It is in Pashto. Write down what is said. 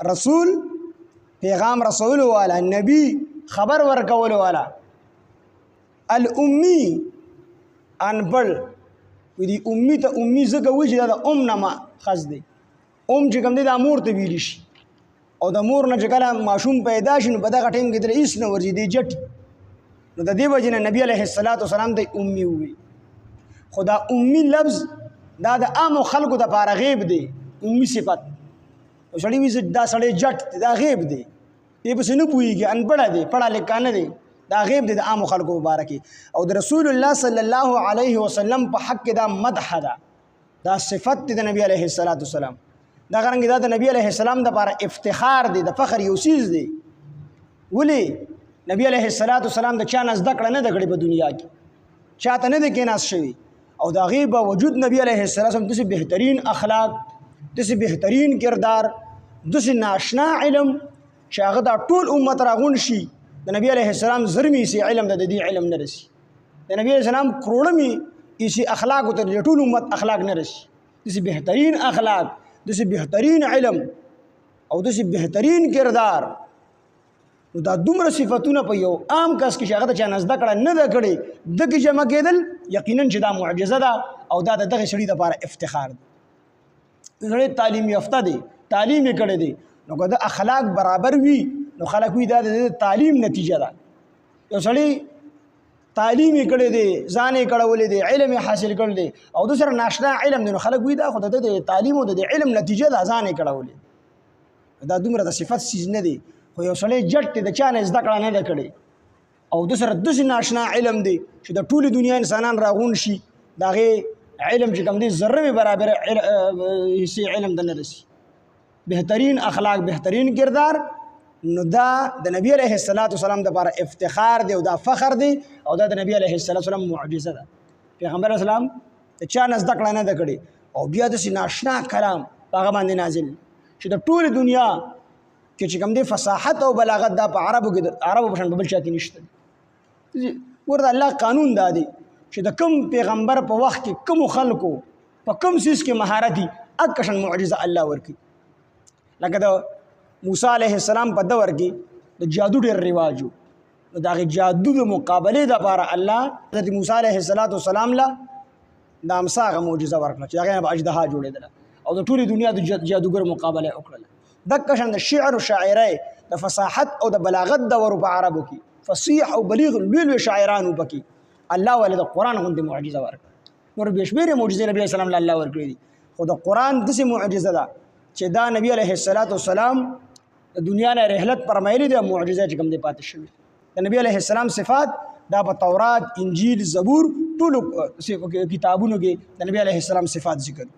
رسول پیغام رسول والا نبی خبر ورکول والا الامی انپڑھ دی امی ته امی ځکه وایي چې دا د ام نه ماخذ دی ام چې کوم دی دا مور ته ویلی شي او د مور نه چې کله ماشوم پیدا شي نو په دغه ټایم کې دله هېڅ نه ورځي دی جټ نو د دې وجې نه نبي علیه السلام ته امي ووي خو دا امي لفظ دا د عامو خلکو دپاره غیب دی امي صفت او سړی وایي دا سړی جټ دی دا غیب دی دې پسې نه پوهېږي انپړه دی پړه لیکه نه دی دا غیب دی د عامو خلکو مبارک او د رسول الله صلی الله علیه وسلم په حق کې دا مدح ده دا صفت دی د نبی علیه السلام دا غرنګ دا د نبی علیه السلام دپاره افتخار دی د فخر یو څیز دی ولې نبی علیه السلام د چا نه زده کړه نه ده کړې په دنیا کې چا ته نه دی کېناست شوي او د هغې باوجود نبی علیه السلام داسې بهترین اخلاق داسې بهترین کردار داسې ناشنا علم چې هغه دا ټول امت راغون شي د نبی علیه السلام زرمی سي علم د دې علم نه رسي د نبی علیه السلام کروڑمی اسی اخلاق ته د ټول امت اخلاق نه رسي داسې بهترین اخلاق داسې بهترین علم او داسې بهترین کردار نو دا دومره صفتونه په یو عام کس کې چې هغه ته چا نه زده کړه نه ده کړې دغې جمع کېدل یقینا چې دا معجزه ده او دا د دغې سړي دپاره افتخار دی سړی تعلیم یافته دی تعلیم یې کړی دی نو که د اخلاق برابر وي نو خلک وي دا د تعلیم نتیجه ده یو سړی تعلیم یې کړی دی ځان یې کړولی دی علم یې حاصل کړی دی او د سره ناشنا علم دی نو خلک وي دا خو د تعلیم او د علم نتیجه ده ځان یې کړولی دا دومره د صفت څیز نه دی خو یو سړی جټ دی د چا نه زده کړه نه ده کړې او د سره داسې ناشنا علم دی چې د ټولې دنیا انسانان راغون شي د هغې علم چې کوم دی ذره مې برابر حصې علم ته نه رسي بهترین اخلاق بهترین کردار نو دا د نبی علیه السلام دپاره افتخار دی او دا فخر دی او دا د نبی علیه السلام معجزه ده پیغمبر اسلام د چا نه زده کړه نه ده کړې او بیا داسې ناشنا کلام په هغه باندې نازل چې د ټولې دنیا کې چې کوم دی فصاحت او بلاغت دا په عربو کې عربو په شان په بل چا کې نشته ورته الله قانون دا دی چې د کوم پیغمبر په وخت کې کومو خلکو په کوم څیز کې مهارت وي هغه شان معجزه الله ورکړي لکه د موسی علیه السلام په دور کې د جادو ډېر رواج و نو د هغې جادو د مقابلې دپاره الله حضرت موسی علیه السلام له د امسا هغه معجزه ورکړه چې هغې نه به اژدها جوړېدله او د ټولې دنیا د جادوګر مقابله یې وکړله دغه شان د شعر او شاعرۍ د فصاحت او د بلاغت دور په عربو کې فصیح او بلیغ لوی لوی شاعران وپکې الله ولې د قرآن غوندې معجزه ورکړه نور بې شمېرې معجزې نبي علیه السلام له الله ورکړي دي خو د قرآن داسې معجزه ده چې دا نبی علیه السلام د دنیا نه رحلت فرمایلی دی معجزه چې کوم دی پاتې شوي د نبی علیه السلام صفات دا په تورات انجیل زبور ټولو کتابونو کې د نبی علیه السلام صفات ذکر